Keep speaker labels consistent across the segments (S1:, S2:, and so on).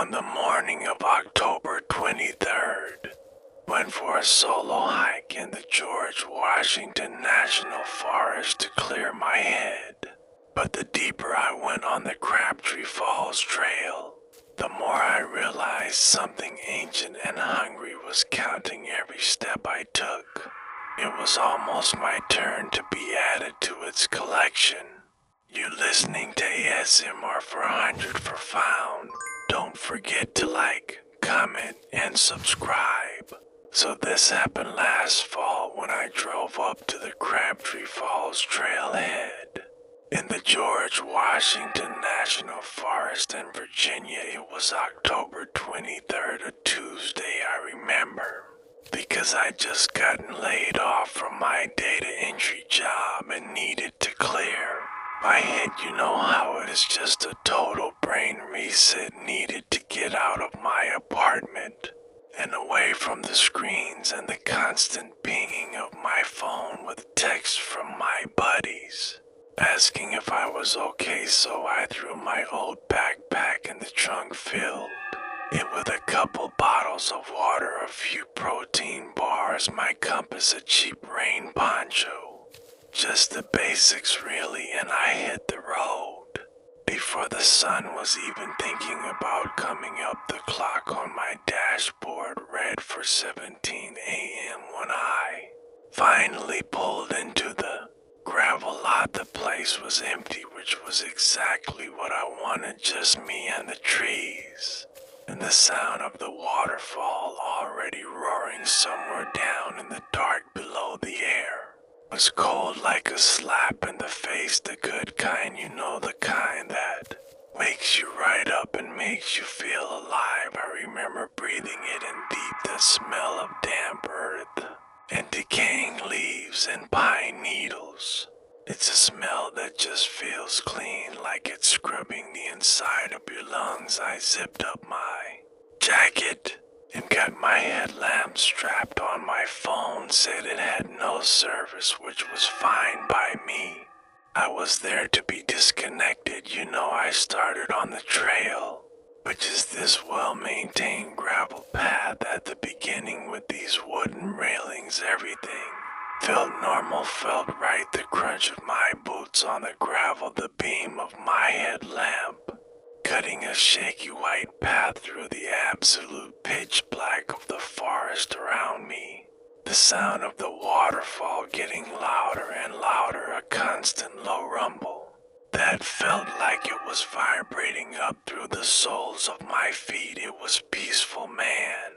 S1: On the morning of October 23rd, went for a solo hike in the George Washington National Forest to clear my head. But the deeper I went on the Crabtree Falls Trail, the more I realized something ancient and hungry was counting every step I took. It was almost my turn to be added to its collection. You listening to ASMR 404Found. Don't forget to like, comment, and subscribe. So this happened last fall when I drove up to the Crabtree Falls trailhead. In the George Washington National Forest in Virginia, it was October 23rd, a Tuesday, I remember. Because I'd just gotten laid off from my data entry job and needed to clear. My head, you know how it is just a total brain reset, needed to get out of my apartment and away from the screens and the constant pinging of my phone with texts from my buddies asking if I was okay, so I threw my old backpack in the trunk, filled it with a couple bottles of water, a few protein bars, my compass, a cheap rain poncho. Just the basics really, and I hit the road. Before the sun was even thinking about coming up, the clock on my dashboard read for 17 a.m. when I finally pulled into the gravel lot. The place was empty, which was exactly what I wanted, just me and the trees, and the sound of the waterfall already roaring somewhere down in the dark below. The air was cold like a slap in the face, the good kind, you know, the kind that wakes you right up and makes you feel alive. I remember breathing it in deep, the smell of damp earth and decaying leaves and pine needles. It's a smell that just feels clean, like it's scrubbing the inside of your lungs. I zipped up my jacket and got my headlamp strapped on. My phone said it had no service, which was fine by me. I was there to be disconnected, you know. I started on the trail, which is this well-maintained gravel path at the beginning with these wooden railings. Everything felt normal, felt right. The crunch of my boots on the gravel, the beam of my headlamp cutting a shaky white path through the absolute pitch black of the forest around me. The sound of the waterfall getting louder and louder, a constant low rumble that felt like it was vibrating up through the soles of my feet. It was peaceful, man.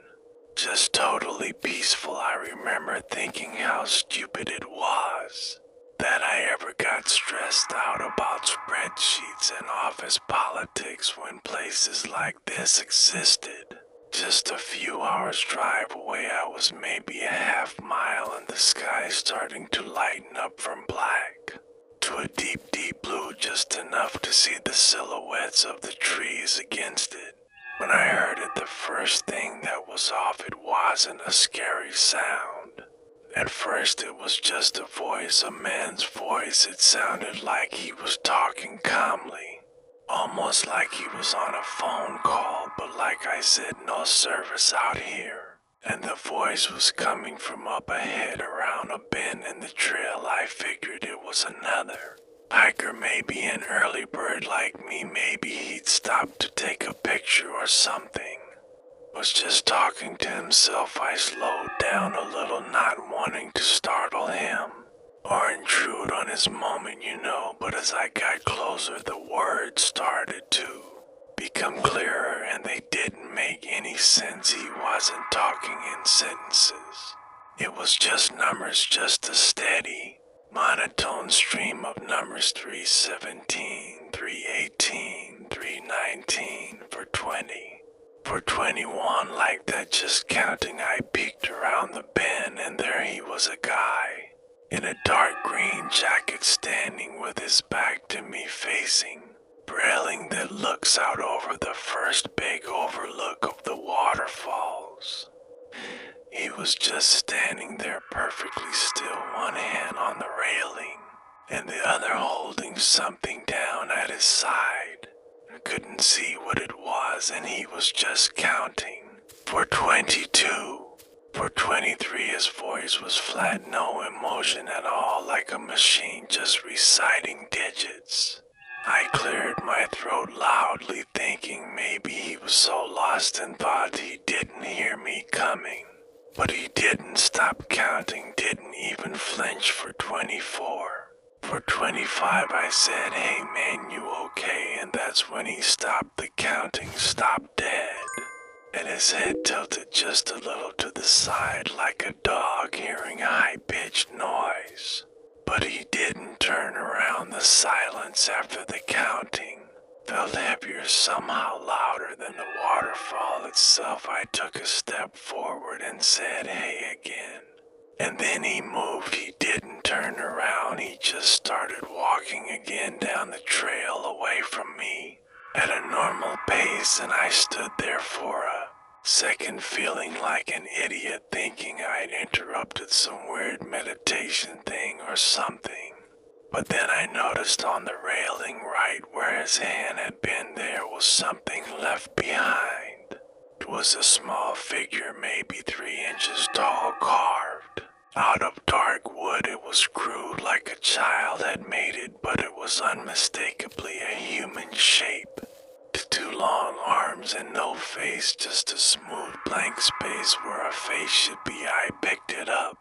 S1: Just totally peaceful. I remember thinking how stupid it was that I ever got stressed out about spreadsheets and office politics when places like this existed. Just a few hours drive away, I was maybe a half mile, and the sky starting to lighten up from black to a deep, deep blue, just enough to see the silhouettes of the trees against it. When I heard it, the first thing that was off, it wasn't a scary sound. At first it was just a voice, a man's voice. It sounded like he was talking calmly, almost like he was on a phone call, but like I said, no service out here. And the voice was coming from up ahead around a bend in the trail. I figured it was another hiker, maybe an early bird like me. Maybe he'd stopped to take a picture or something. Was just talking to himself. I slowed down a little, not wanting to startle him or intrude on his moment, you know, but as I got closer, the words started to become clearer, and they didn't make any sense. He wasn't talking in sentences. It was just numbers, just a steady, monotone stream of numbers. 317, 318, 319, for 20. For 21, like that, just counting. I peeked around the bend, and there he was, a guy in a dark green jacket, standing with his back to me, facing railing that looks out over the first big overlook of the waterfalls. He was just standing there perfectly still, one hand on the railing and the other holding something down at his side. couldn't see what it was and he was just counting. For 22. For 23, his voice was flat, no emotion at all, like a machine just reciting digits. I cleared my throat loudly, thinking maybe he was so lost in thought he didn't hear me coming. But he didn't stop counting, didn't even flinch for 24. For 25, I said, "Hey man, you okay?" And that's when he stopped the counting, stopped dead. And his head tilted just a little to the side like a dog hearing a high-pitched noise. But he didn't turn around. The silence after the counting felt heavier, somehow louder than the waterfall itself. I took a step forward and said, "Hey," again. And then he moved. He didn't turn around. He just started walking again down the trail away from me at a normal pace, and I stood there for a second feeling like an idiot, thinking I'd interrupted some weird meditation thing or something. But then I noticed on the railing right where his hand had been, there was something left behind. It was a small figure, maybe 3 inches tall, carved out of dark wood. It was crude, like a child had made it, but it was unmistakably a human shape. The 2 long arms and no face, just a smooth blank space where a face should be. I picked it up.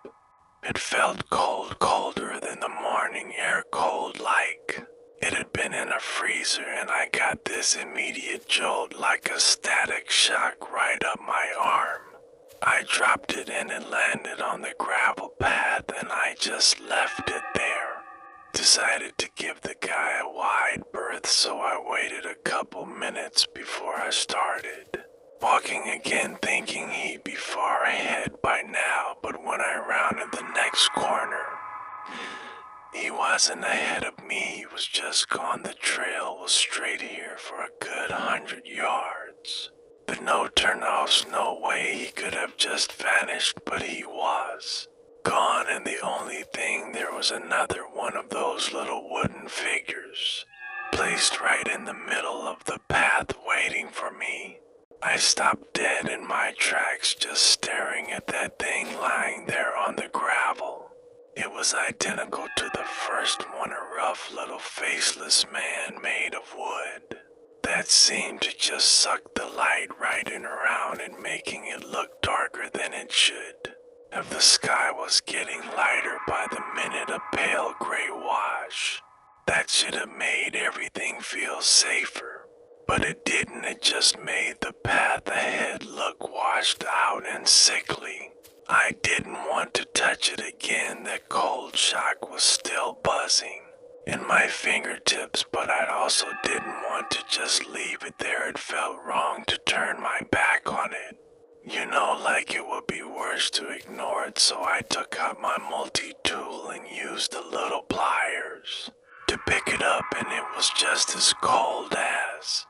S1: It felt cold, colder than the morning air, cold like it had been in a freezer, and I got this immediate jolt like a static shock right up my arm. I dropped it and it landed on the gravel path, and I just left it there. Decided to give the guy a wide berth, so I waited a couple minutes before I started walking again, thinking he'd be far ahead by now. But when I rounded the next corner, he wasn't ahead of me. He was just gone. The trail was straight here for a good 100 yards. The no turnoffs, no way he could have just vanished, but he was gone. And the only thing, there was another one of those little wooden figures placed right in the middle of the path waiting for me. I stopped dead in my tracks, just staring at that thing lying there on the gravel. It was identical to the first one, a rough little faceless man made of wood that seemed to just suck the light right in around it, making it look darker than it should. If the sky was getting lighter by the minute, a pale gray wash that should have made everything feel safer. But it didn't. It just made the path ahead look washed out and sickly. I didn't want to touch it again. That cold shock was still buzzing in my fingertips, but I also didn't want to just leave it there. It felt wrong to turn my back on it. You know, like it would be worse to ignore it, so I took out my multi-tool and used the little pliers to pick it up, and it was just as cold as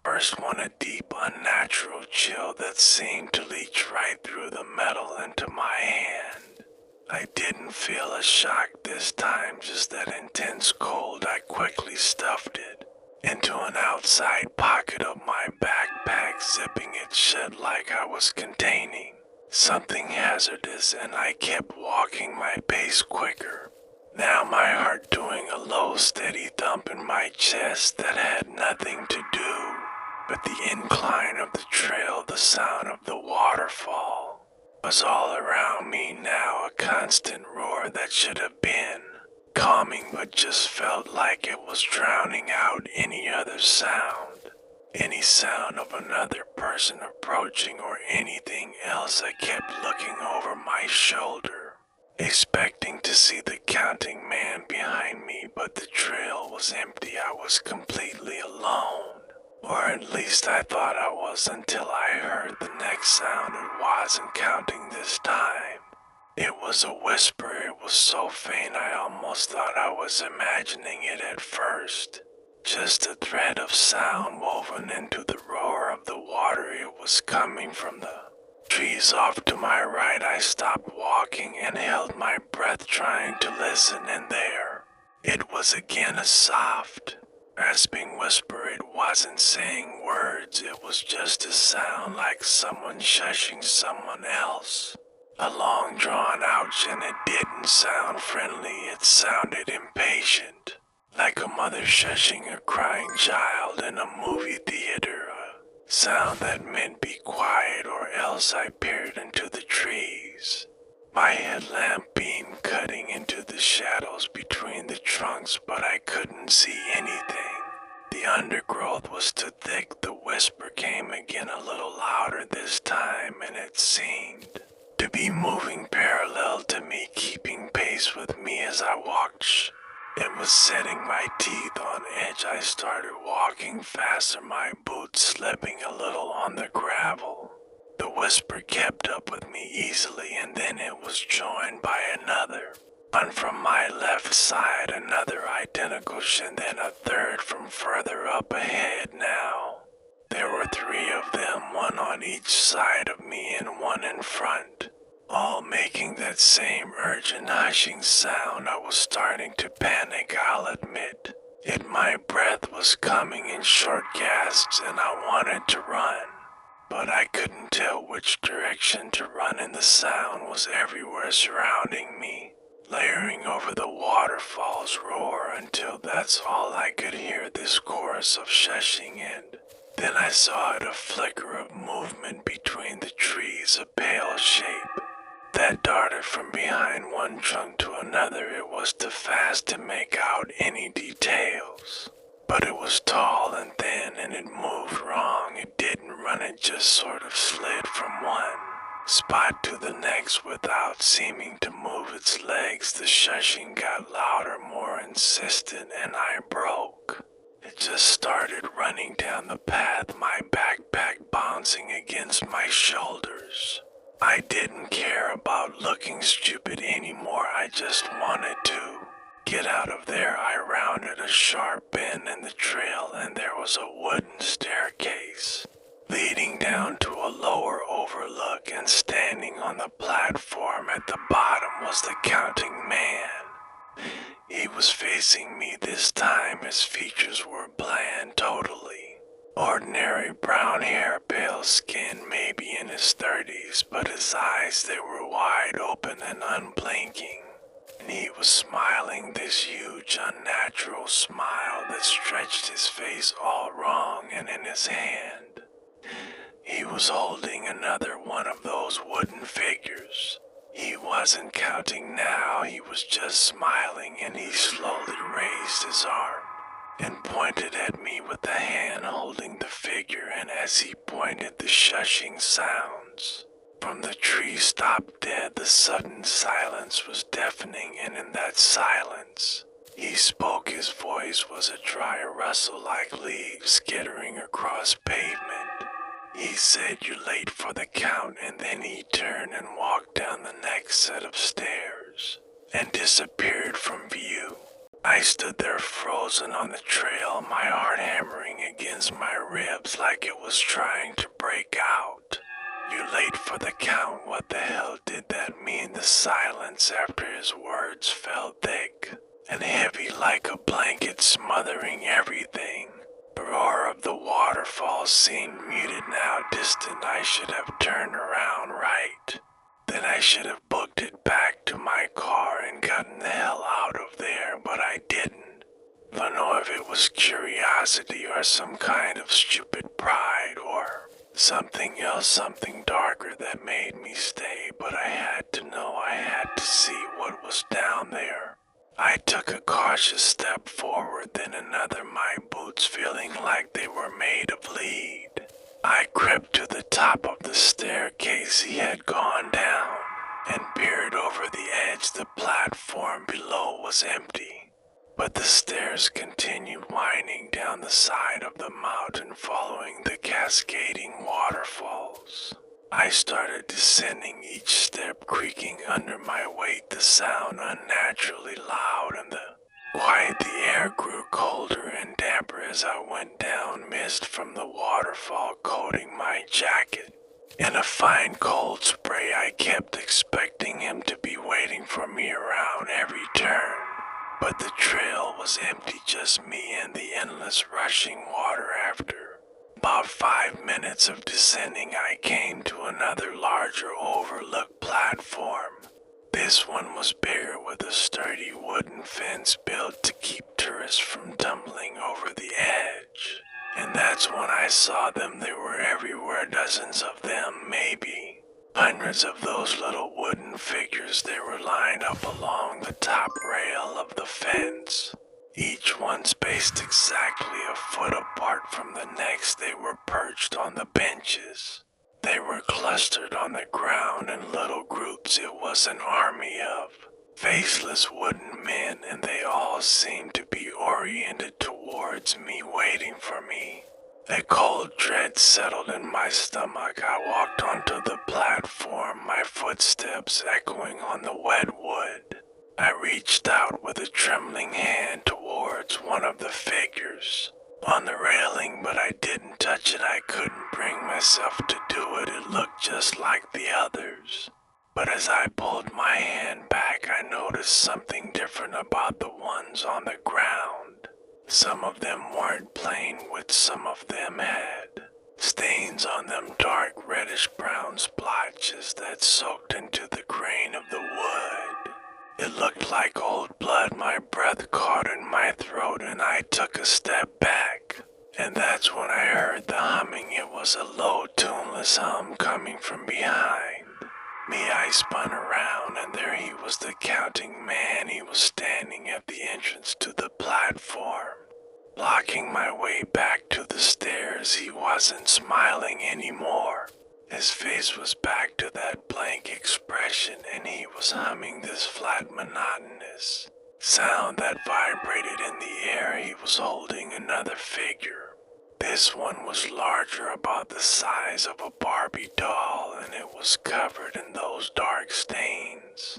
S1: first one, a deep, unnatural chill that seemed to leach right through the metal into my hand. I didn't feel a shock this time, just that intense cold. I quickly stuffed it into an outside pocket of my backpack, zipping it shut like I was containing something hazardous, and I kept walking, my pace quicker. Now my heart doing a low, steady thump in my chest that had nothing to do but the incline of the trail. The sound of the waterfall was all around me now, a constant roar that should have been calming but just felt like it was drowning out any other sound. Any sound of another person approaching or anything else. I kept looking over my shoulder, expecting to see the counting man behind me, but the trail was empty. I was completely alone. Or at least I thought I was, until I heard the next sound. It wasn't counting this time. It was a whisper. It was so faint I almost thought I was imagining it at first. Just a thread of sound woven into the roar of the water. It was coming from the trees off to my right. I stopped walking and held my breath, trying to listen, and there it was again, a soft, rasping whisper. It wasn't saying words, it was just a sound like someone shushing someone else. A long drawn ouch, and it didn't sound friendly, it sounded impatient. Like a mother shushing a crying child in a movie theater. A sound that meant be quiet or else. I peered into the trees. My headlamp beam cutting into the shadows between the trunks, but I couldn't see anything. The undergrowth was too thick. The whisper came again, a little louder this time, and it seemed to be moving parallel to me, keeping pace with me as I walked. It was setting my teeth on edge. I started walking faster, my boots slipping a little on the gravel. The whisper kept up with me easily, and then it was joined by another. One from my left side, another identical, and then a third from further up ahead now. There were 3 of them, one on each side of me and one in front, all making that same urgent hushing sound. I was starting to panic, I'll admit. Yet my breath was coming in short gasps and I wanted to run. But I couldn't tell which direction to run, and the sound was everywhere surrounding me, layering over the waterfall's roar until that's all I could hear, this chorus of shushing, and then I saw it, a flicker of movement between the trees, a pale shape that darted from behind one trunk to another. It was too fast to make out any details. But it was tall and thin, and it moved wrong. It didn't run, it just sort of slid from one spot to the next without seeming to move its legs. The shushing got louder, more insistent, and I broke. It just started running down the path, my backpack bouncing against my shoulders. I didn't care about looking stupid anymore. I just wanted to get out of there. I rounded a sharp bend in the trail, and there was a wooden staircase leading down to a lower overlook, and standing on the platform at the bottom was the counting man. He was facing me this time. His features were bland, totally ordinary, brown hair, pale skin, maybe in his 30s, but his eyes, they were wide open and unblinking. And he was smiling, this huge, unnatural smile that stretched his face all wrong, and in his hand, he was holding another one of those wooden figures. He wasn't counting now, he was just smiling, and he slowly raised his arm and pointed at me with the hand holding the figure, and as he pointed, the shushing sounds from the tree stopped dead. The sudden silence was deafening, and in that silence, he spoke. His voice was a dry rustle like leaves skittering across pavement. He said, "You're late for the count," and then he turned and walked down the next set of stairs and disappeared from view. I stood there frozen on the trail, my heart hammering against my ribs like it was trying to break out. "You're late for the count." What the hell did that mean? The silence after his words fell thick and heavy like a blanket smothering everything. The roar of the waterfall seemed muted now, distant. I should have turned around right. Then I should have booked it back to my car and gotten the hell out of there, but I didn't. I don't know if it was curiosity or some kind of stupid pride or something else, something darker that made me stay, but I had to know, I had to see what was down there. I took a cautious step forward, then another, my boots feeling like they were made of lead. I crept to the top of the staircase he had gone down and peered over the edge. The platform below was empty, but the stairs continued winding down the side of the mountain, following the cascading waterfalls. I started descending, each step creaking under my weight, the sound unnaturally loud, and the air grew colder and damper as I went down, mist from the waterfall coating my jacket. In a fine cold spray, I kept expecting him to be waiting for me around every turn, but the trail was empty, just me and the endless rushing water after. About 5 minutes of descending, I came to another larger overlook platform. This one was bigger with a sturdy wooden fence built to keep tourists from tumbling over the edge. And that's when I saw them. They were everywhere, dozens of them, maybe. Hundreds of those little wooden figures. They were lined up along the top rail of the fence. Each one spaced exactly a foot apart from the next. They were perched on the benches. They were clustered on the ground in little groups. It was an army of faceless wooden men, and they all seemed to be oriented towards me, waiting for me. A cold dread settled in my stomach. I walked onto the platform, my footsteps echoing on the wet wood. I reached out with a trembling hand towards one of the figures on the railing, but I didn't touch it. I couldn't bring myself to do it. It looked just like the others. But as I pulled my hand back, I noticed something different about the ones on the ground. Some of them weren't plain wood, some of them had stains on them, dark reddish-brown splotches that soaked into the grain of the wood. It looked like old blood. My breath caught in my throat and I took a step back. And that's when I heard the humming. It was a low, tuneless hum coming from behind me. I spun around and there he was, the counting man. He was standing at the entrance to the platform, blocking my way back to the stairs. He wasn't smiling anymore. His face was back to that blank expression, and he was humming this flat, monotonous sound that vibrated in the air. He was holding another figure. This one was larger, about the size of a Barbie doll, and it was covered in those dark stains.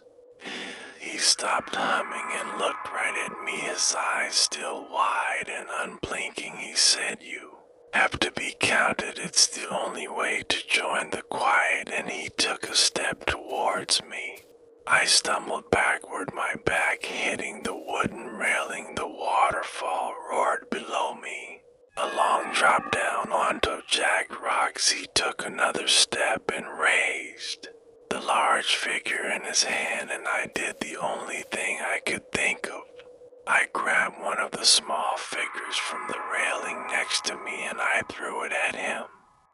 S1: He stopped humming and looked right at me, his eyes still wide and unblinking. He said, "You have to be counted. It's the only way to join the quiet," and he took a step towards me. I stumbled backward, my back hitting the wooden railing. The waterfall roared below me. A long drop down onto jagged rocks. He took another step and raised the large figure in his hand, and I did the only thing I could think of. I grabbed one of the small figures from the railing next to me and I threw it at him.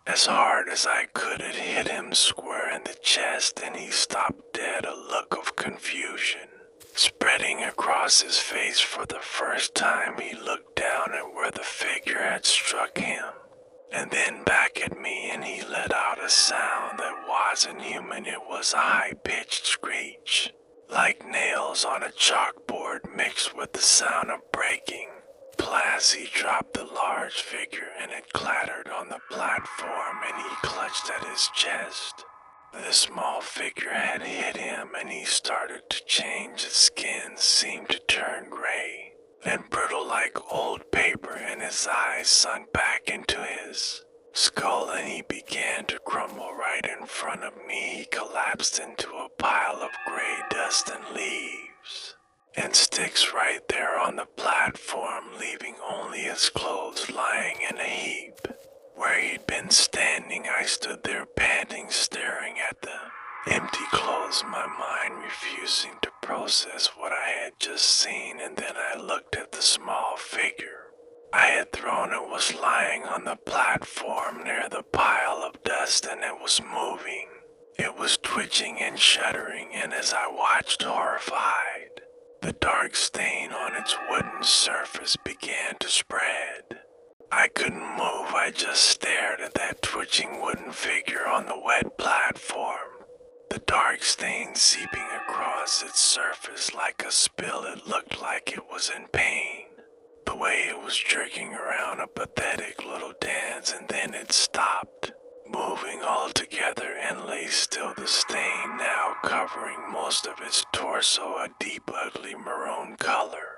S1: As hard as I could, it hit him square in the chest and he stopped dead, a look of confusion spreading across his face. For the first time, he looked down at where the figure had struck him, and then back at me, and he let out a sound that wasn't human. It was a high-pitched screech, like nails on a chalkboard mixed with the sound of breaking glass. He dropped the large figure and it clattered on the platform, and he clutched at his chest. The small figure had hit him and he started to change. His skin seemed to turn gray and brittle like old paper, and his eyes sunk back into his skull, and he began to crumble right in front of me. He collapsed into a pile of gray dust and leaves and sticks right there on the platform, leaving only his clothes lying in a heap. Where he'd been standing, I stood there panting, staring at the empty clothes, my mind refusing to process what I had just seen. And then I looked at the small figure I had thrown. It was lying on the platform near the pile of dust, and it was moving. It was twitching and shuddering, and as I watched horrified, the dark stain on its wooden surface began to spread. I couldn't move. I just stared at that twitching wooden figure on the wet platform, the dark stain seeping across its surface like a spill. It looked like it was in pain, the way it was jerking around a pathetic little dance, and then it stopped moving altogether and lay still, the stain now covering most of its torso, a deep, ugly maroon color.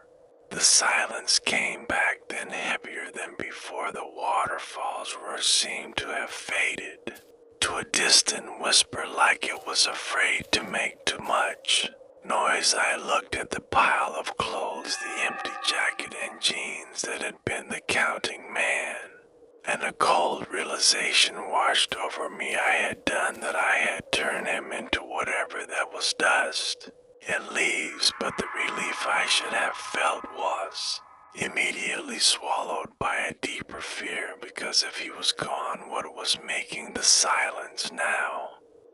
S1: The silence came back, then heavier than before. The waterfall's roar seemed to have faded to a distant whisper, like it was afraid to make too much noise, I looked at the pile of clothes, the empty jacket and jeans that had been the counting man, and a cold realization washed over me. I had done that. I had turned him into whatever that was dust and leaves, but the relief I should have felt was immediately swallowed by a deeper fear, because if he was gone, what was making the silence now?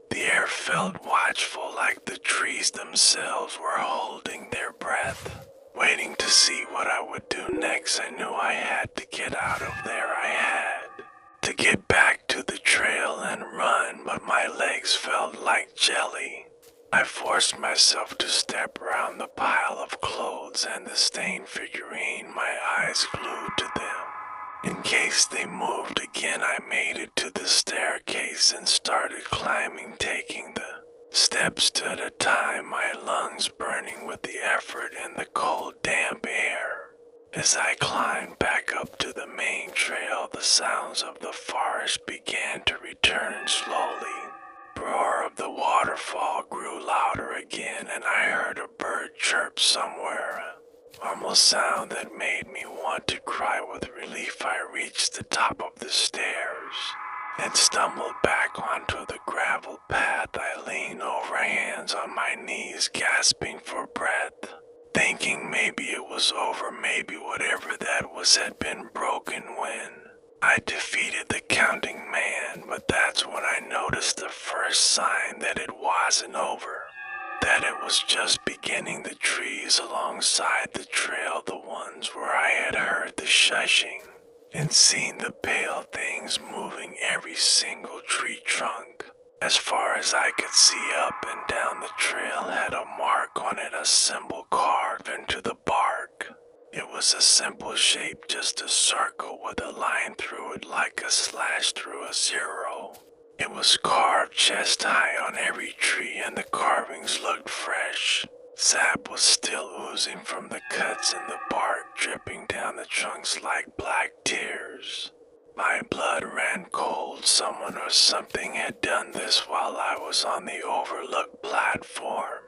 S1: The air felt watchful, like the trees themselves were holding their breath, waiting to see what I would do next. I knew I had to get out of there. I had to get back to the trail and run, but my legs felt like jelly. I forced myself to step around the pile of clothes and the stained figurine, my eyes glued to them. In case they moved again, I made it to the staircase and started climbing, taking the steps at a time, my lungs burning with the effort and the cold, damp air. As I climbed back up to the main trail, the sounds of the forest began to return slowly. The roar of the waterfall grew louder again, and I heard a bird chirp somewhere, almost sound that made me want to cry with relief. I reached the top of the stairs and stumbled back onto the gravel path. I leaned over, hands on my knees, gasping for breath, thinking maybe it was over, maybe whatever that was had been broken when I defeated the counting man. But that's when I noticed the first sign that it wasn't over, that it was just beginning. The trees alongside the trail, the ones where I had heard the shushing and seen the pale things moving, every single tree trunk, as far as I could see up and down the trail, had a mark on it, a symbol carved into the bark. It was a simple shape, just a circle with a line through it, like a slash through a zero. It was carved chest high on every tree, and the carvings looked fresh. Sap was still oozing from the cuts in the bark, dripping down the trunks like black tears. My blood ran cold. Someone or something had done this while I was on the overlooked platform.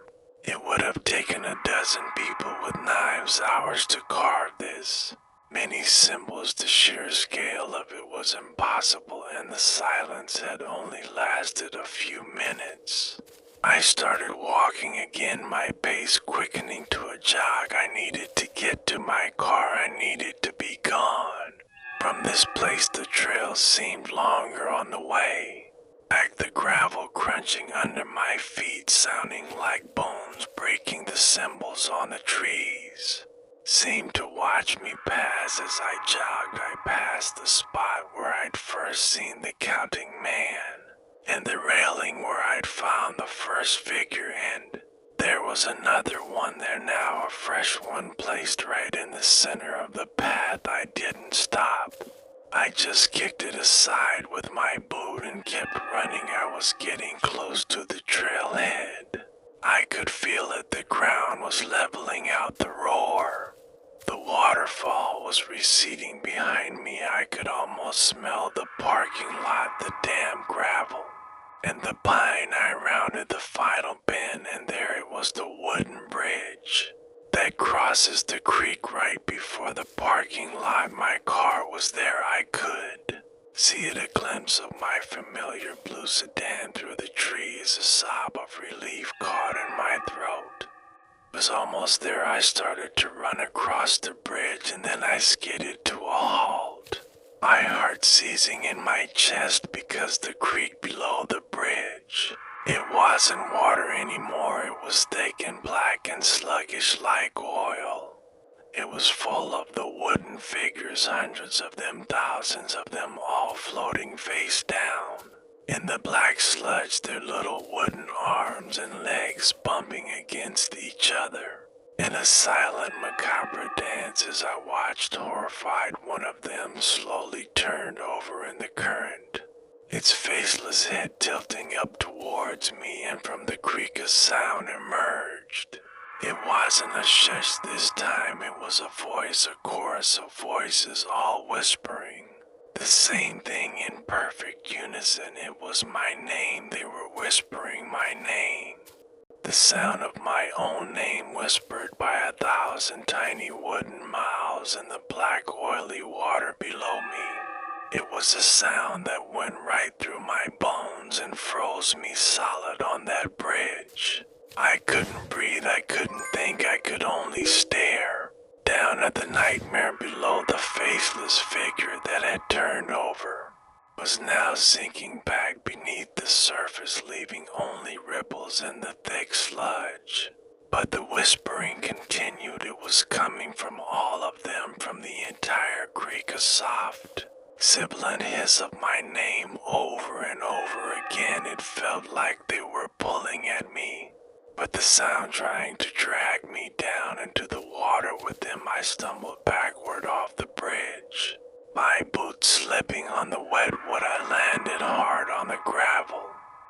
S1: It would have taken a dozen people with knives, hours to carve this. Many symbols, the sheer scale of it was impossible, and the silence had only lasted a few minutes. I started walking again, my pace quickening to a jog. I needed to get to my car. I needed to be gone. From this place, the trail seemed longer on the way. Like the gravel crunching under my feet, sounding like bones breaking. The symbols on the trees seemed to watch me pass. As I jogged, I passed the spot where I'd first seen the counting man, and the railing where I'd found the first figure, and there was another one there now, a fresh one placed right in the center of the path. I didn't stop. I just kicked it aside with my boot and kept running. I was getting close to the trailhead. I could feel it. The ground was leveling out. The roar, the waterfall was receding behind me. I could almost smell the parking lot, the damp gravel, and the pine. I rounded the final bend, and there it was, the wooden bridge that crosses the creek right before the parking lot. My car was there. I could see it, a glimpse of my familiar blue sedan through the trees. A sob of relief caught in my throat. It was almost there. I started to run across the bridge, and then I skidded to a halt, my heart seizing in my chest, because the creek below the bridge, it wasn't water anymore. It was thick and black and sluggish like oil. It was full of the wooden figures, hundreds of them, thousands of them, all floating face down in the black sludge, their little wooden arms and legs bumping against each other in a silent, macabre dance. As I watched, horrified, one of them slowly turned over in the current, its faceless head tilting up towards me, and from the creek a sound emerged. It wasn't a shush this time. It was a voice, a chorus of voices, all whispering the same thing in perfect unison. It was my name. They were whispering my name. The sound of my own name whispered by 1,000 tiny wooden mouths in the black oily water below me. It was a sound that went right through my bones and froze me solid on that bridge. I couldn't breathe, I couldn't think, I could only stare. Down at the nightmare below, the faceless figure that had turned over was now sinking back beneath the surface, leaving only ripples in the thick sludge. But the whispering continued. It was coming from all of them, from the entire creek, a soft, sibilant hiss of my name over and over again. It felt like they were pulling at me, but the sound trying to drag me down into the water with them. I stumbled backward off the bridge, my boots slipping on the wet wood. I landed hard on the gravel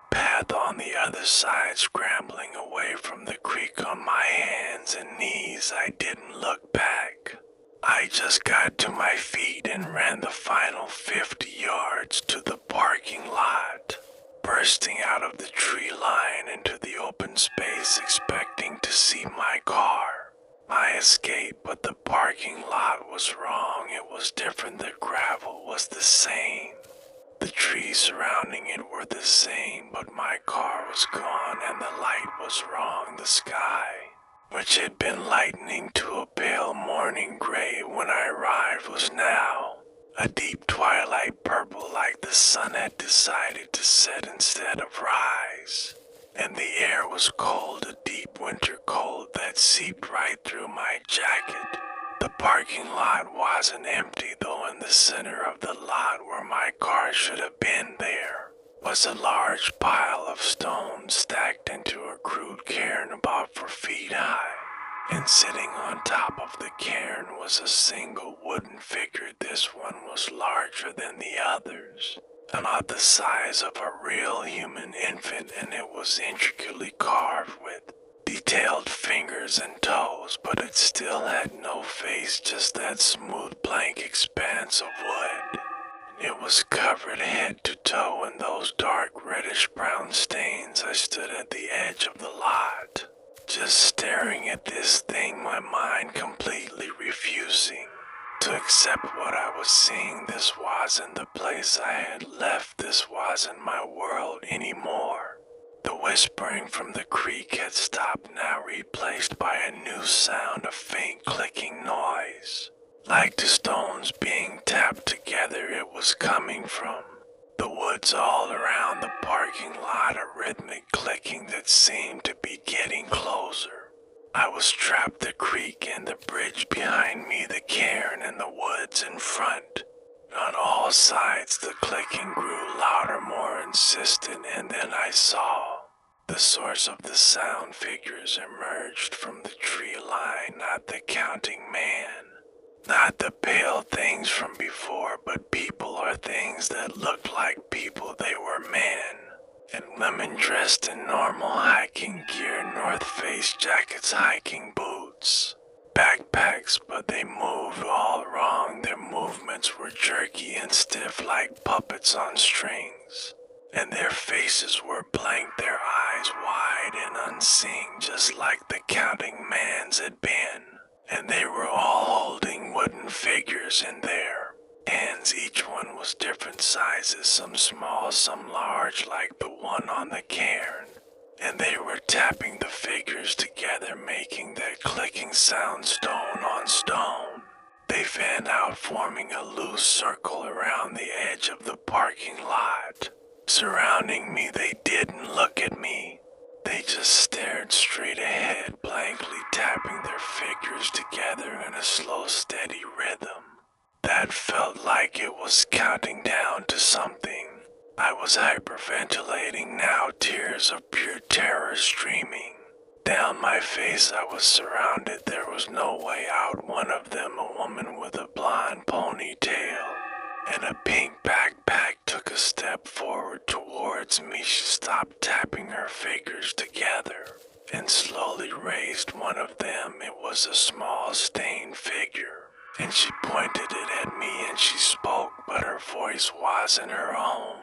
S1: path on the other side, scrambling away from the creek on my hands and knees. I didn't look back. I just got to my feet and ran the final 50 yards to the parking lot, bursting out of the tree line into the open space, expecting to see my car, my escape. But the parking lot was wrong. It was different. The gravel was the same. The trees surrounding it were the same, but my car was gone and the light was wrong. The sky, which had been lightening to a pale morning gray when I arrived, was now a deep twilight purple, like the sun had decided to set instead of rise. And the air was cold, a deep winter cold that seeped right through my jacket. The parking lot wasn't empty, though. In the center of the lot, where my car should have been, there was a large pile of stones stacked into a crude cairn about 4 feet high. And sitting on top of the cairn was a single wooden figure. This one was larger than the others, about the size of a real human infant, and it was intricately carved with detailed fingers and toes, but it still had no face, just that smooth blank expanse of wood. It was covered head to toe in those dark reddish-brown stains. I stood at the edge of the lot, just staring at this thing, my mind completely refusing to accept what I was seeing. This wasn't the place I had left. This wasn't my world anymore. The whispering from the creek had stopped, now replaced by a new sound, a faint clicking noise, like the stones being tapped together. It was coming from the woods all around the parking lot, a rhythmic clicking that seemed to be getting closer. I was trapped, the creek and the bridge behind me, the cairn and the woods in front. On all sides the clicking grew louder, more insistent, and then I saw the source of the sound. Figures emerged from the tree line, not the counting man, not the pale things from before, but people or things that looked like people. They were men and women dressed in normal hiking gear, North Face jackets, hiking boots, backpacks, but they moved all wrong. Their movements were jerky and stiff like puppets on strings, and their faces were blank, their eyes wide and unseeing, just like the counting man's had been. And they were all holding wooden figures in their hands. Each one was different sizes, some small, some large, like the one on the cairn. And they were tapping the figures together, making that clicking sound, stone on stone. They fanned out, forming a loose circle around the edge of the parking lot. Surrounding me, they didn't look at me. They just stared straight ahead, blankly tapping their figures together in a slow, steady rhythm that felt like it was counting down to something. I was hyperventilating now, tears of pure terror streaming down my face. I was surrounded. There was no way out. One of them, a woman with a blonde ponytail and a pink backpack, took a step forward towards me. She stopped tapping her fingers together and slowly raised one of them. It was a small, stained figure, and she pointed it at me and she spoke, but her voice wasn't her own.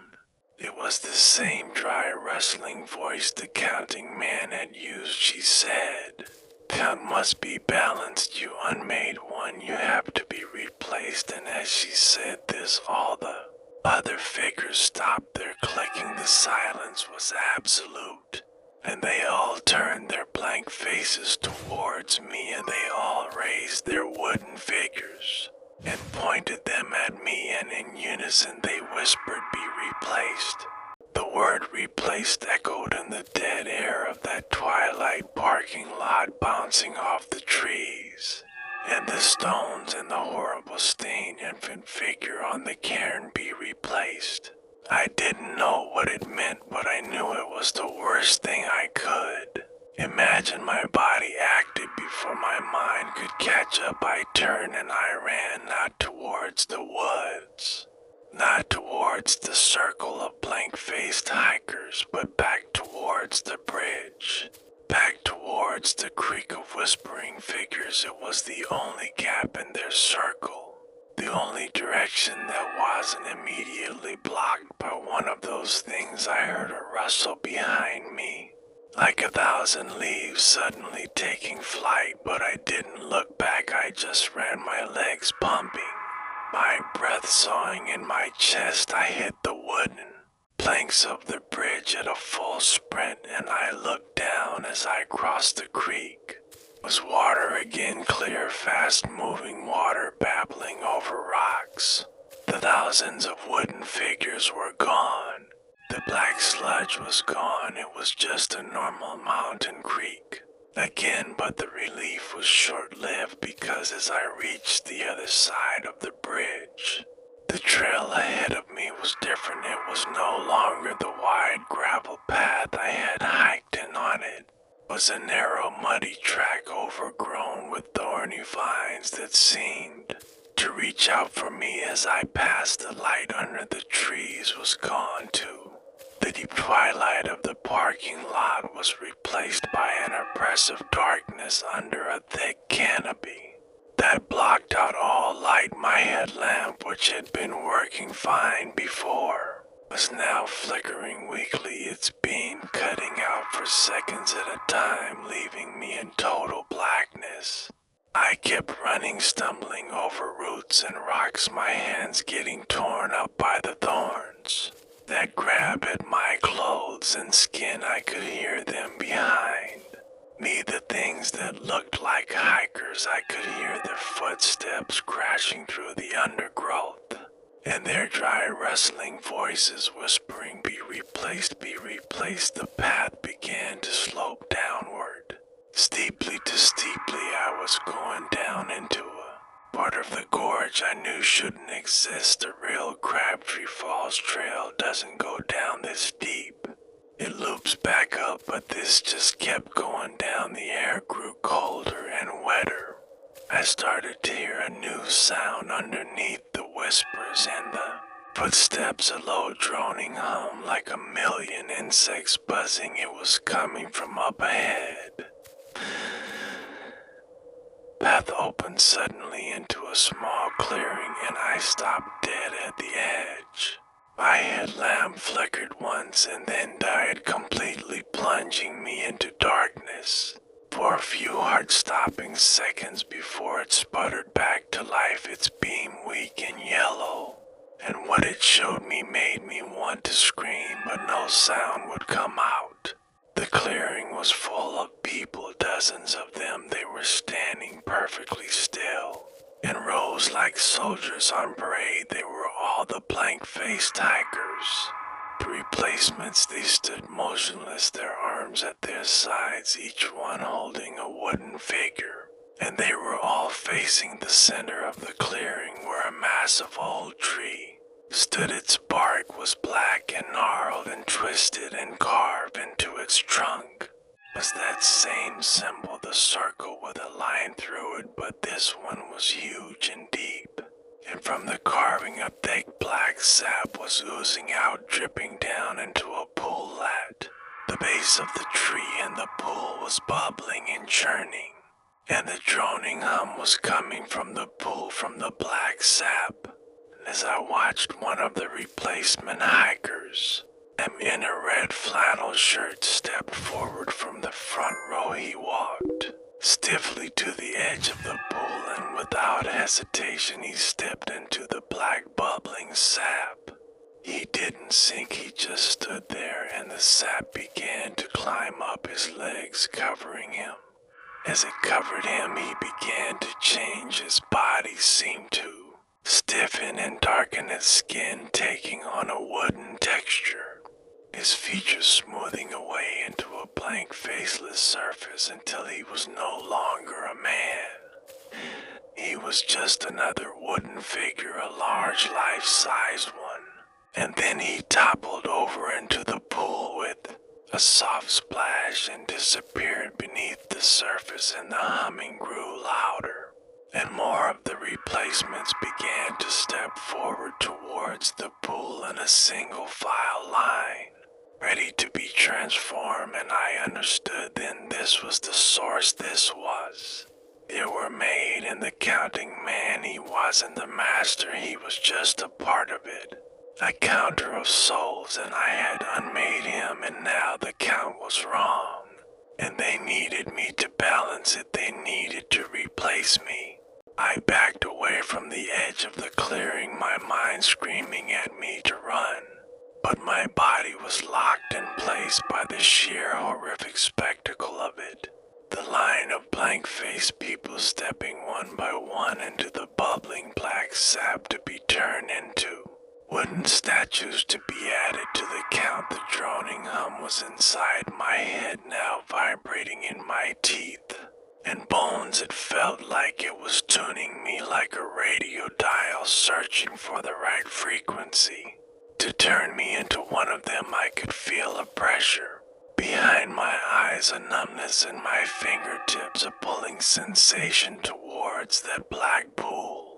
S1: It was the same dry, rustling voice the counting man had used. She said, "Count must be balanced, you unmade one. You have to be replaced." And as she said this, all the other figures stopped their clicking. The silence was absolute, and they all turned their blank faces towards me, and they all raised their wooden figures and pointed them at me, and in unison they whispered, "Be replaced." The word replaced echoed in the dead air of that twilight parking lot, bouncing off the trees and the stones, and the horrible stained infant figure on the cairn. Be replaced. I didn't know what it meant, but I knew it was the worst thing I could imagine. My body acted before my mind could catch up. I turned and I ran, not towards the woods, not towards the circle of blank-faced hikers, but back towards the bridge, back towards the creek of whispering figures. It was the only gap in their circle, the only direction that wasn't immediately blocked by one of those things. I heard a rustle behind me, like 1,000 leaves suddenly taking flight, but I didn't look back. I just ran, my legs pumping, my breath sawing in my chest. I hit the wooden planks of the bridge at a full sprint, and I looked down as I crossed the creek. It was water again, clear, fast-moving water babbling over rocks. The thousands of wooden figures were gone. The black sludge was gone. It was just a normal mountain creek again, but the relief was short-lived, because as I reached the other side of the bridge, the trail ahead of me was different. It was no longer the wide gravel path I had hiked, and on it was a narrow, muddy track overgrown with thorny vines that seemed to reach out for me as I passed. The light under the trees was gone too. The deep twilight of the parking lot was replaced by an oppressive darkness under a thick canopy that blocked out all light. My headlamp, which had been working fine before, was now flickering weakly, its beam cutting out for seconds at a time, leaving me in total blackness. I kept running, stumbling over roots and rocks, my hands getting torn up by the thorns that grabbed at my clothes and skin. I could hear them behind me, the things that looked like hikers. I could hear their footsteps crashing through the undergrowth, and their dry, rustling voices whispering, "Be replaced, be replaced." The path began to slope downward, steeply to steeply. I was going down into a part of the gorge I knew shouldn't exist. The real Crabtree Falls Trail doesn't go down this deep. It loops back up, but this just kept going down. The air grew colder and wetter. I started to hear a new sound underneath the whispers and the footsteps, a low droning hum like a million insects buzzing. It was coming from up ahead. Path opened suddenly into a small clearing, and I stopped dead at the edge. My headlamp flickered once and then died completely, plunging me into darkness for a few heart-stopping seconds before it sputtered back to life, its beam weak and yellow. And what it showed me made me want to scream, but no sound would come out. The clearing was full of people, dozens of them. They were standing perfectly still, in rows like soldiers on parade. They were all the blank-faced hikers. The replacements, they stood motionless, their arms at their sides, each one holding a wooden figure. And they were all facing the center of the clearing, where a massive old tree stood. Its bark was black and gnarled and twisted, and carved into its trunk was that same symbol, the circle with a line through it, but this one was huge and deep. And from the carving, a thick black sap was oozing out, dripping down into a pool at the base of the tree, and the pool was bubbling and churning, and the droning hum was coming from the pool, from the black sap. As I watched one of the replacement hikers in a red flannel shirt stepped forward from the front row. He walked stiffly to the edge of the pool, and without hesitation he stepped into the black bubbling sap. He didn't sink, he just stood there, and the sap began to climb up his legs, covering him. As it covered him, he began to change. His body seemed to stiffen and darken, his skin taking on a wooden texture, his features smoothing away into a blank, faceless surface until he was no longer a man. He was just another wooden figure, a large life-size one. And then he toppled over into the pool with a soft splash and disappeared beneath the surface, and the humming grew louder, and more of the replacements began to step forward towards the pool in a single file line, ready to be transformed. And I understood then this was the source. This was. They were made, and the counting man, he wasn't the master, he was just a part of it. A counter of souls, and I had unmade him, and now the count was wrong. And they needed me to balance it, they needed to replace me. I backed away from the edge of the clearing, my mind screaming at me to run. But my body was locked in place by the sheer horrific spectacle of it. The line of blank-faced people stepping one by one into the bubbling black sap to be turned into wooden statues to be added to the count. The droning hum was inside my head now, vibrating in my teeth and bones. It felt like it was tuning me like a radio dial, searching for the right frequency to turn me into one of them. I could feel a pressure behind my eyes, a numbness in my fingertips, a pulling sensation towards that black pool.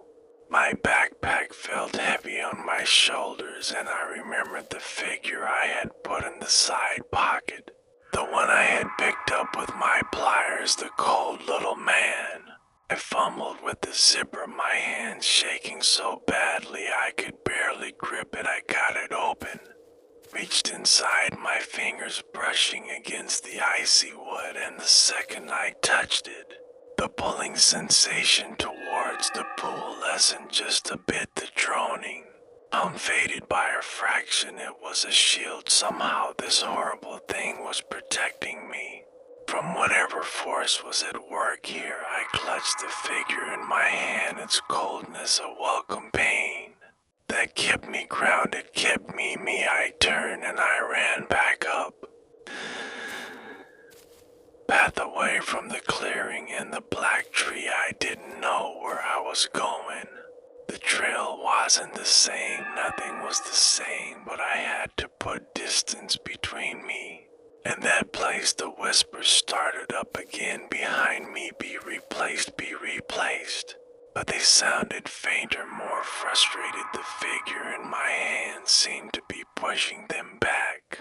S1: My backpack felt heavy on my shoulders, and I remembered the figure I had put in the side pocket, the one I had picked up with my pliers, the cold little man. I fumbled with the zipper, my hands shaking so badly I could barely grip it. I got it open, reached inside, my fingers brushing against the icy wood, and the second I touched it, the pulling sensation towards the pool lessened just a bit. The droning hum faded by a fraction. It was a shield. Somehow this horrible thing was protecting me from whatever force was at work here. I clutched the figure in my hand, its coldness a welcome pain that kept me grounded, kept me me. I turned and I ran back up, path away from the clearing and the black tree. I didn't know where I was going. The trail wasn't the same, nothing was the same, but I had to put distance between me and that place. The whispers started up again behind me, be replaced, be replaced. But they sounded fainter, more frustrated. The figure in my hand seemed to be pushing them back,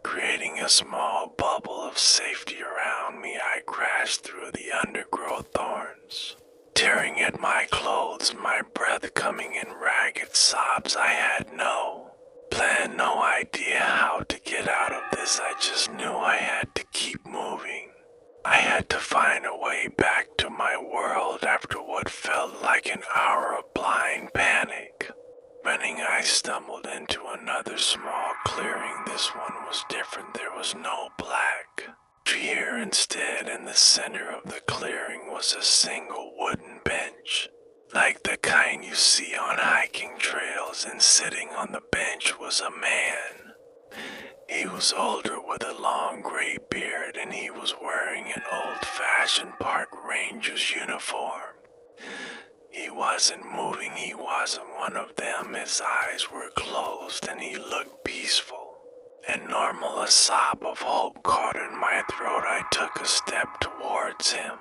S1: creating a small bubble of safety around me. I crashed through the undergrowth thorns, tearing at my clothes, my breath coming in ragged sobs. I had no plan, no idea how to get out of this. I just knew I had to keep moving. I had to find a way back to my world after what felt like an hour of blind panic. Running, I stumbled into another small clearing. This one was different. There was no black tree here. Instead, in the center of the clearing was a single wooden bench, like the kind you see on hiking trails, and sitting on the bench was a man. He was older with a long gray beard, and he was wearing an old-fashioned park ranger's uniform. He wasn't moving, he wasn't one of them. His eyes were closed and he looked peaceful and normal. A sob of hope caught in my throat. I took a step towards him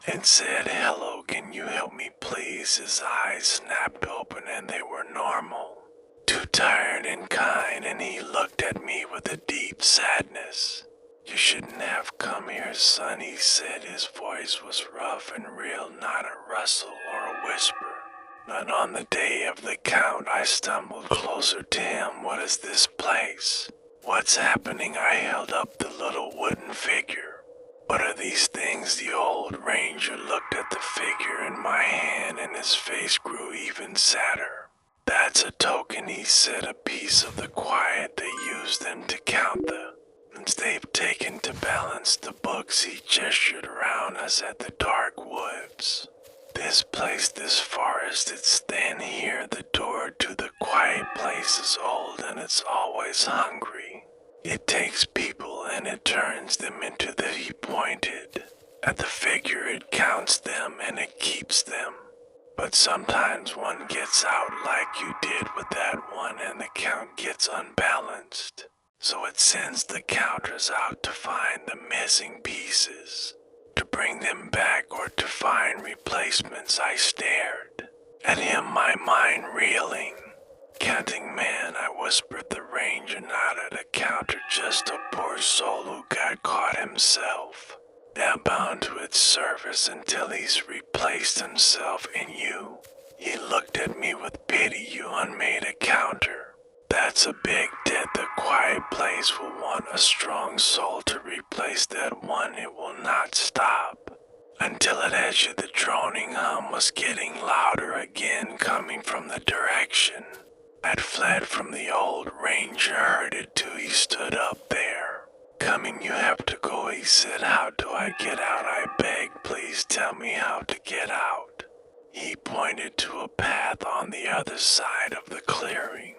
S1: and said, "Hello, can you help me please?" His eyes snapped open and they were normal, too tired and kind, and he looked at me with a deep sadness. "You shouldn't have come here, son," he said. His voice was rough and real, not a rustle or a whisper. Not on the day of the count. I stumbled closer to him. "What is this place?" What's happening? I held up the little wooden figure. What are these things? The old ranger looked at the figure in my hand and his face grew even sadder. That's a token, he said, a piece of the quiet. They use them to count the ones they've taken to balance the books. He gestured around us at the dark woods. This place, this forest, it's thin here. The door to the quiet place is old and it's always hungry. It takes people and it turns them into the, he pointed at the figure, it counts them and it keeps them. But sometimes one gets out like you did with that one and the count gets unbalanced. So it sends the counters out to find the missing pieces, to bring them back or to find replacements. I stared at him, my mind reeling. Counting man, I whispered. The ranger nodded. A counter, just a poor soul who got caught himself. Now bound to its service until he's replaced himself in you. He looked at me with pity. You unmade a counter. That's a big debt. The quiet place will want a strong soul to replace that one. It will not stop until it has you. The droning hum was getting louder again, coming from the direction I'd fled from. The old ranger heard it too. He stood up there. Coming, you have to go, he said. How do I get out? I begged. Please tell me how to get out. He pointed to a path on the other side of the clearing.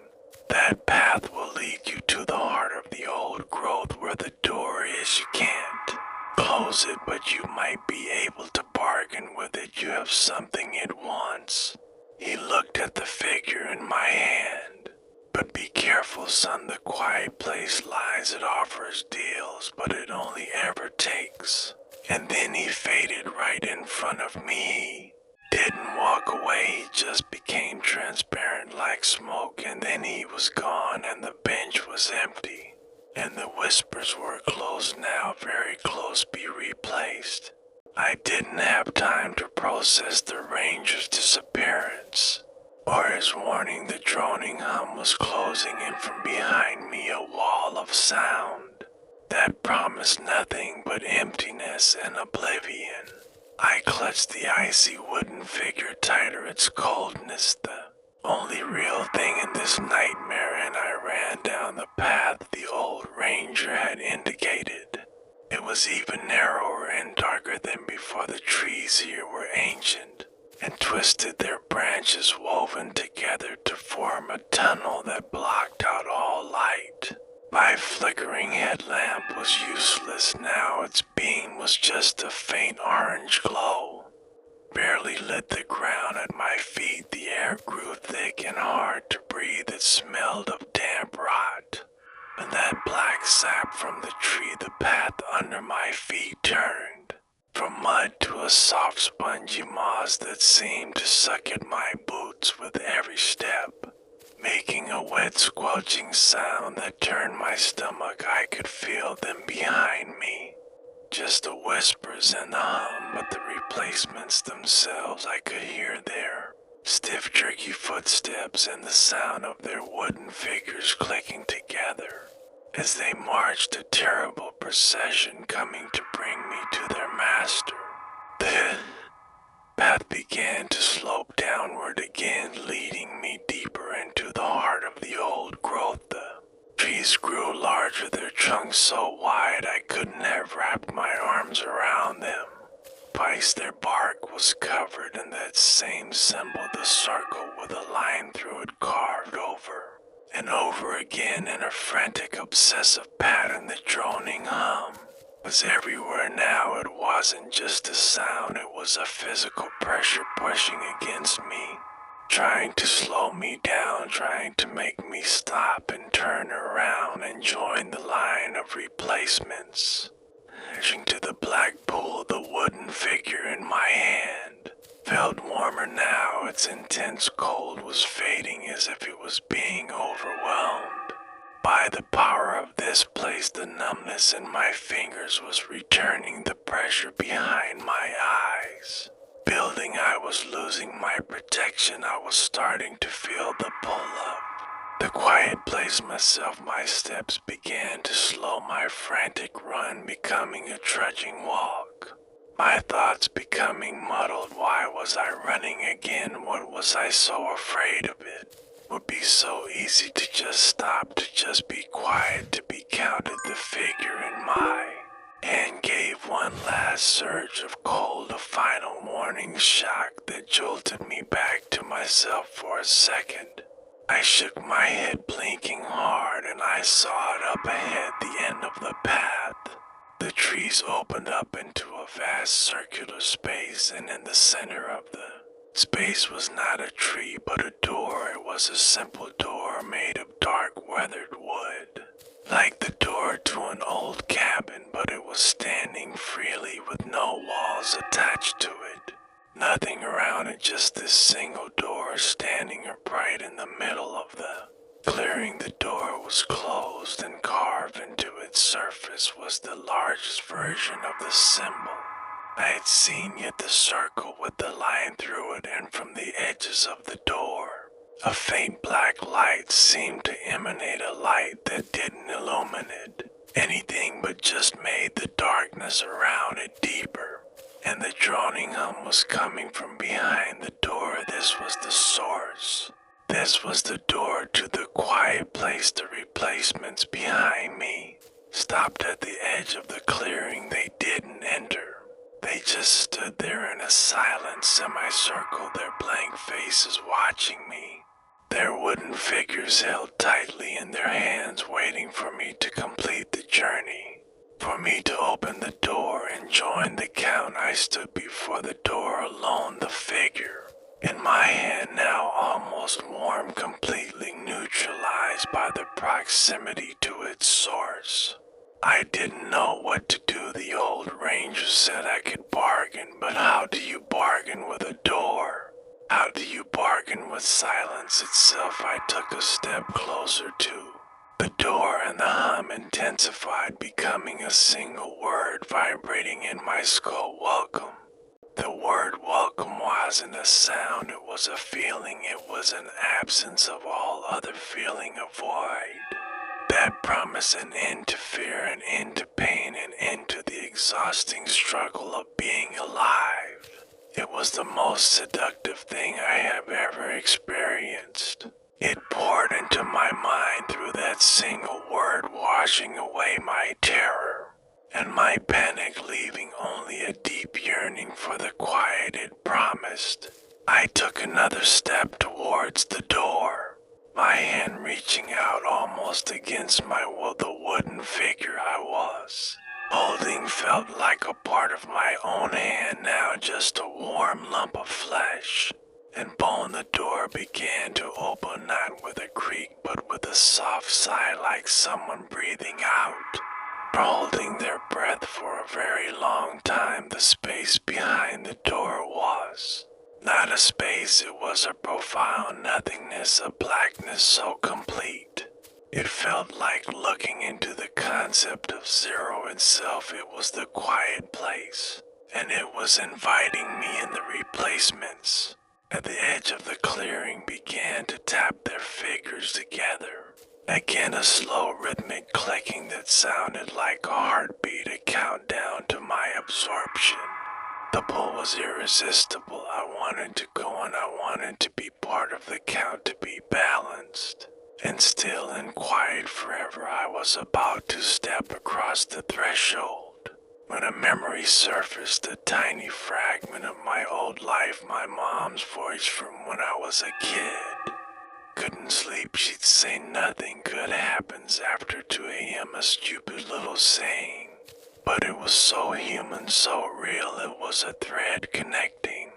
S1: That path will lead you to the heart of the old growth where the door is. You can't close it, but you might be able to bargain with it. You have something it wants. He looked at the figure in my hand. But be careful, son, the quiet place lies. It offers deals, but it only ever takes. And then he faded right in front of me. He didn't walk away, he just became transparent like smoke, and then he was gone and the bench was empty. And the whispers were close now, very close, be replaced. I didn't have time to process the ranger's disappearance or his warning. The droning hum was closing in from behind me, a wall of sound that promised nothing but emptiness and oblivion. I clutched the icy wooden figure tighter, its coldness the only real thing in this nightmare, and I ran down the path the old ranger had indicated. It was even narrower and darker than before. The trees here were ancient and twisted, their branches woven together to form a tunnel that blocked out all light. My flickering headlamp was useless now. Its beam was just a faint orange glow. Barely lit the ground at my feet. The air grew thick and hard to breathe. It smelled of damp rot and that black sap from the tree. The path under my feet turned from mud to a soft spongy moss that seemed to suck at my boots with every step, making a wet squelching sound that turned my stomach. I could feel them behind me, just the whispers and the hum, but the replacements themselves I could hear their stiff jerky footsteps and the sound of their wooden figures clicking together as they marched, a terrible procession coming to bring me to their master. The path began to slope downward again, leading me deeper into the heart of the old growth. The trees grew larger, their trunks so wide I couldn't have wrapped my arms around them. Twice their bark was covered in that same symbol, the circle with a line through it carved over and over again in a frantic, obsessive pattern. The droning hum was everywhere now. It wasn't just a sound, it was a physical pressure pushing against me, trying to slow me down, trying to make me stop and turn around and join the line of replacements. Edging to the black pool, the wooden figure in my hand felt warmer now. Its intense cold was fading as if it was being overwhelmed by the power of this place. The numbness in my fingers was returning, the pressure behind my eyes building. I was losing my protection. I was starting to feel the pull of The quiet place myself, my steps began to slow, my frantic run becoming a trudging walk. My thoughts becoming muddled. Why was I running again? What was I so afraid of it? Would be so easy to just stop, to just be quiet, to be counted. The figure in my hand gave one last surge of cold, a final warning shock that jolted me back to myself for a second. I shook my head, blinking hard, and I saw it up ahead, the end of the path. The trees opened up into a vast circular space, and in the center of the space was not a tree but a door. It was a simple door made of dark weathered wood, like the door to an old cabin, but it was standing freely with no walls attached to it. Nothing around it, just this single door standing upright in the middle of the clearing. The door was closed, and carved into its surface was the largest version of the symbol I had seen yet, the circle with the line through it, and from the edges of the door, a faint black light seemed to emanate, a light that didn't illuminate anything but just made the darkness around it deeper. And the droning hum was coming from behind the door. This was the source. This was the door to the quiet place. The replacements behind me stopped at the edge of the clearing. They didn't enter. They just stood there in a silent semicircle, their blank faces watching me, their wooden figures held tightly in their hands, waiting for me to complete the journey, for me to open the door and join the count. I stood before the door alone, the figure in my hand now almost warm, completely neutralized by the proximity to its source. I didn't know what to do. The old ranger said I could bargain, but how do you bargain with a door? How do you bargain with silence itself? I took a step closer to the door, and the hum intensified, becoming a single word vibrating in my skull. Welcome. The word welcome wasn't a sound, it was a feeling. It was an absence of all other feeling, a void that promised an end to fear, an end to pain, an end to the exhausting struggle of being alive. It was the most seductive thing I have ever experienced. It poured into my mind through that single word, washing away my terror and my panic, leaving only a deep yearning for the quiet it promised. I took another step towards the door, my hand reaching out almost against my will. The wooden figure I was holding felt like a part of my own hand now, just a warm lump of flesh and bone. The door began to open, not with a creak but with a soft sigh, like someone breathing out, holding their breath for a very long time. The space behind the door was not a space, it was a profound nothingness, a blackness so complete. It felt like looking into the concept of zero itself. It was the quiet place, and it was inviting me, and the replacements at the edge of the clearing began to tap their figures together. Again, a slow rhythmic clicking that sounded like a heartbeat, a countdown to my absorption. The pull was irresistible. I wanted to go, and I wanted to be part of the count, to be balanced and still and quiet forever. I was about to step across the threshold when a memory surfaced, a tiny fragment of my old life, my mom's voice from when I was a kid. Couldn't sleep, she'd say nothing good happens after 2 a.m., a stupid little saying. But it was so human, so real. It was a thread connecting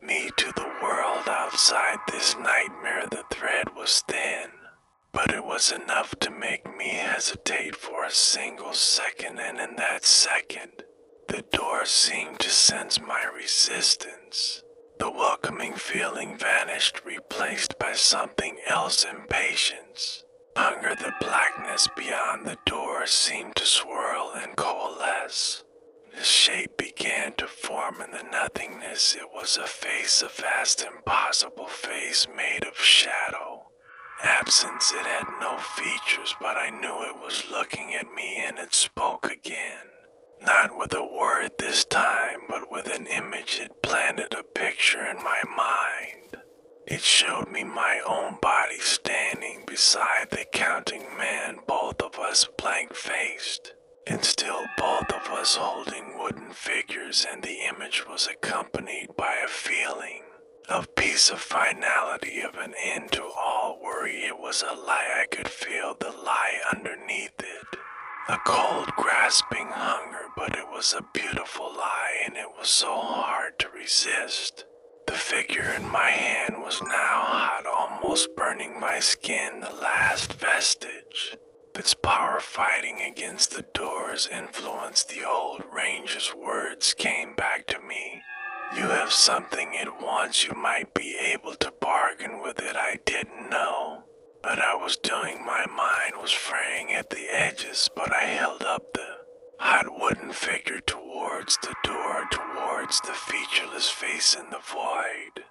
S1: me to the world outside this nightmare. The thread was thin, but it was enough to make me hesitate for a single second, and in that second, the door seemed to sense my resistance. The welcoming feeling vanished, replaced by something else, impatience. Hunger. The blackness beyond the door seemed to swirl and coalesce. The shape began to form in the nothingness. It was a face, a vast, impossible face made of shadow absence. It had no features, but I knew it was looking at me, and it spoke again. Not with a word this time, but with an image. It planted a picture in my mind. It showed me my own body standing beside the counting man, both of us blank-faced, and still both of us holding wooden figures, and the image was accompanied by a feeling of peace, of finality, of an end to all worry. It was a lie. I could feel the lie underneath it. A cold, grasping hunger, but it was a beautiful lie, and it was so hard to resist. The figure in my hand was now hot, almost burning my skin, the last vestige. Its power fighting against the door's influence. The old ranger's words came back to me. You have something it wants. You might be able to bargain with it. I didn't know. But I was doing. My mind was fraying at the edges, but I held up the hot wooden figure towards the door, towards the featureless face in the void.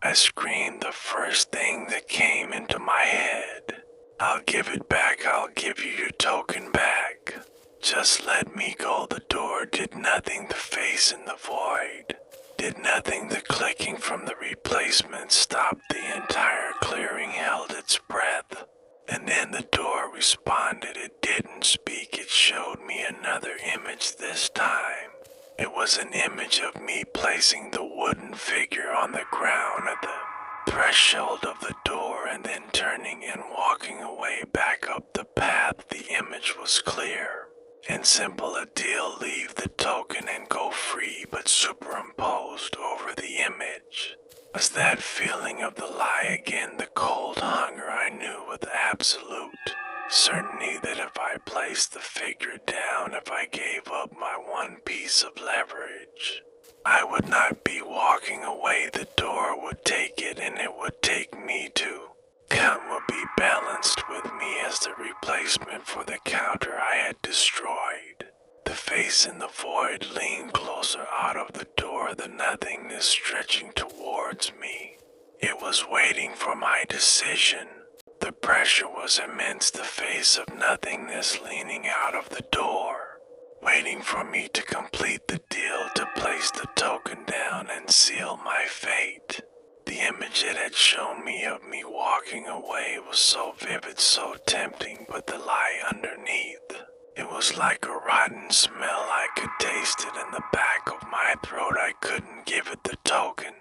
S1: I screamed the first thing that came into my head. I'll give it back. I'll give you your token back. Just let me go. The door did nothing. The face in the void did nothing. The clicking from the replacement stopped. The entire clearing held its breath. And then the door responded. It didn't speak. It showed me another image this time. It was an image of me placing the wooden figure on the ground at the threshold of the door, and then turning and walking away back up the path. The image was clear and simple. A deal: leave the token and go free, but superimposed over the image was that feeling of the lie again, the cold hunger. I knew with absolute certainty that if I placed the figure down, if I gave up my one piece of leverage, I would not be walking away. The door would take it, and it would take me too. Count would be balanced with me as the replacement for the counter I had destroyed. The face in the void leaned closer out of the door, the nothingness stretching towards me. It was waiting for my decision. The pressure was immense, the face of nothingness leaning out of the door, waiting for me to complete the deal, to place the token down and seal my fate. The image it had shown me of me walking away was so vivid, so tempting, but the lie underneath, it was like a rotten smell. I could taste it in the back of my throat. I couldn't give it the token.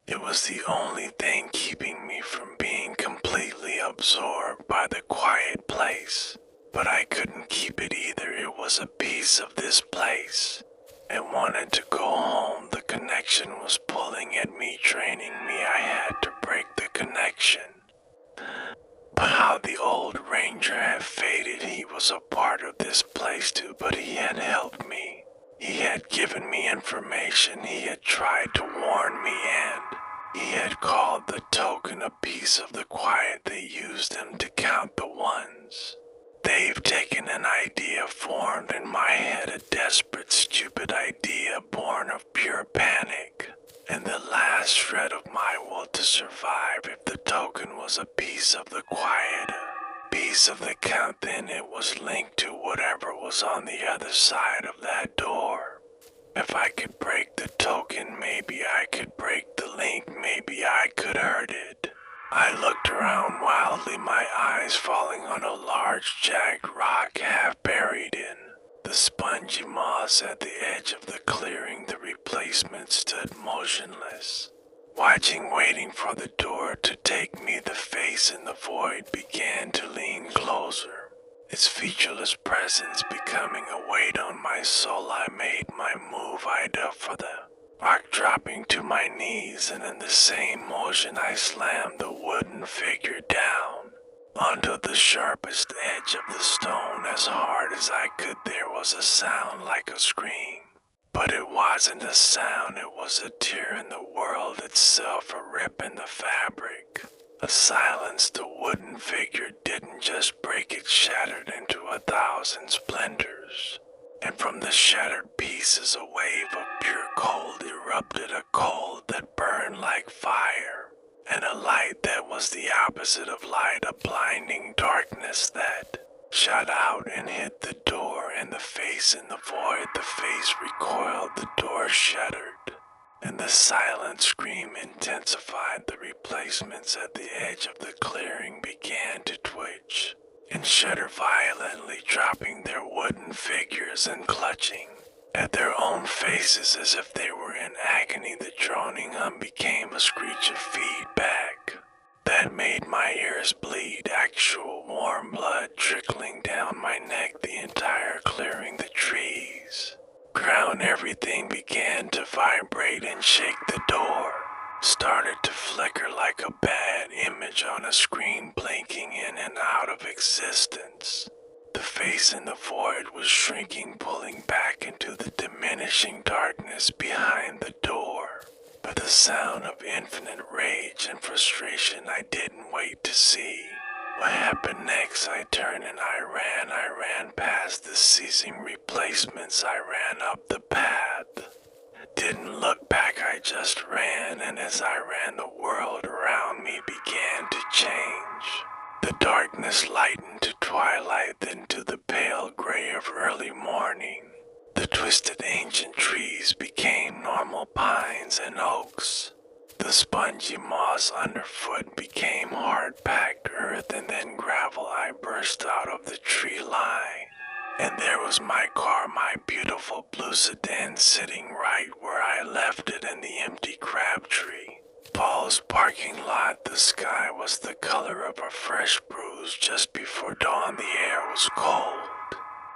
S1: It was the only thing keeping me from being completely absorbed by the quiet place. But I couldn't keep it either. It was a piece of this place. I wanted to go home. The connection was pulling at me, draining me. I had to break the connection. But how the old ranger had faded. He was a part of this place too, but he had helped me. He had given me information. He had tried to warn me, and he had called the token a piece of the quiet. They used him to count the ones. They've taken an idea formed in my head, a desperate, stupid idea born of pure panic, and the last shred of my will to survive. If the token was a piece of the quiet, a piece of the count, then it was linked to whatever was on the other side of that door. If I could break the token, maybe I could break the link, maybe I could hurt it. I looked around wildly, my eyes falling on a large jagged rock half buried in the spongy moss at the edge of the clearing. The replacement stood motionless, watching, waiting for the door to take me. The face in the void began to lean closer, its featureless presence becoming a weight on my soul. I made my move. I dove for the rock, dropping to my knees, and in the same motion I slammed the wooden figure down onto the sharpest edge of the stone as hard as I could. There was a sound like a scream, but it wasn't a sound. It was a tear in the world itself, a rip in the fabric, a silence. The wooden figure didn't just break, it shattered into 1,000 splinters. And from the shattered pieces a wave of pure cold erupted, a cold that burned like fire. and a light that was the opposite of light, a blinding darkness that shot out and hit the door, and the face in the void. The face recoiled, the door shuddered, and the silent scream intensified. The replacements at the edge of the clearing began to twitch and shudder violently, dropping their wooden figures and clutching at their own faces as if they were in agony. The droning hum became a screech of feedback that made my ears bleed, actual warm blood trickling down my neck. The entire clearing, the trees, ground, everything began to vibrate and shake. The door started to flicker like a bad image on a screen, blinking in and out of existence. The face in the void was shrinking, pulling back into the diminishing darkness behind the door. But the sound of infinite rage and frustration, I didn't wait to see what happened next. I turned and I ran past the ceasing replacements. I ran up the path. Didn't look back, I just ran, and as I ran, the world around me began to change. The darkness lightened to twilight, then to the pale gray of early morning. The twisted ancient trees became normal pines and oaks. The spongy moss underfoot became hard-packed earth and then gravel. I burst out of the tree line, and there was my car, my beautiful blue sedan, sitting right where I left it in the empty Crabtree Falls parking lot. The sky was the color of a fresh bruise just before dawn. The air was cold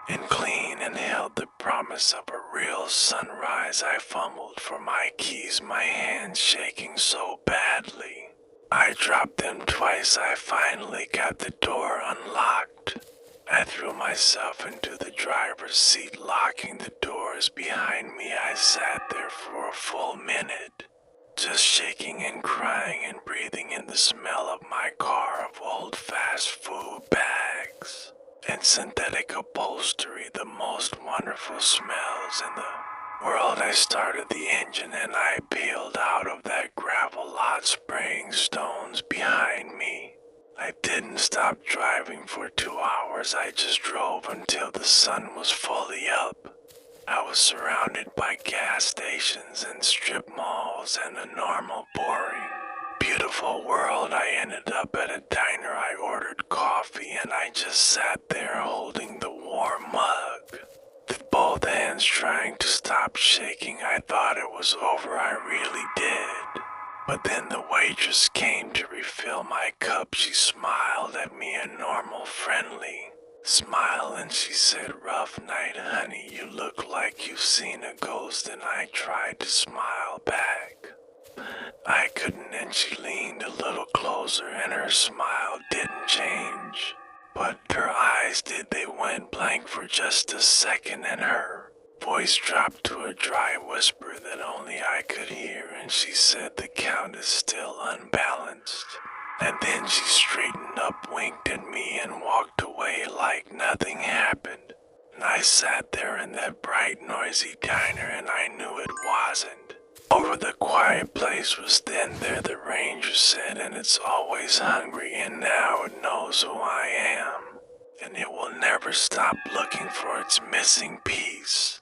S1: and clean and held the promise of a real sunrise. I fumbled for my keys, my hands shaking so badly I dropped them twice. I finally got the door unlocked. I threw myself into the driver's seat, locking the doors behind me. I sat there for a full minute, just shaking and crying and breathing in the smell of my car, of old fast food bags and synthetic upholstery, the most wonderful smells in the world. I started the engine and I peeled out of that gravel lot, spraying stones behind me. I didn't stop driving for 2 hours. I just drove until the sun was fully up. I was surrounded by gas stations and strip malls and a normal, boring, beautiful world. I ended up at a diner. I ordered coffee and I just sat there holding the warm mug with both hands, trying to stop shaking. I thought it was over, I really did. But then the waitress came to refill my cup. She smiled at me, a normal, friendly smile, and she said, "Rough night, honey. You look like you've seen a ghost." And I tried to smile back. I couldn't, and she leaned a little closer, and her smile didn't change. But her eyes did. They went blank for just a second, and her voice dropped to a dry whisper that only I could hear, and she said, "The count is still unbalanced." And then she straightened up, winked at me, and walked away like nothing happened. And I sat there in that bright, noisy diner, and I knew it wasn't. Over the quiet place was then there, the ranger said, "And it's always hungry, and now it knows who I am. And it will never stop looking for its missing piece."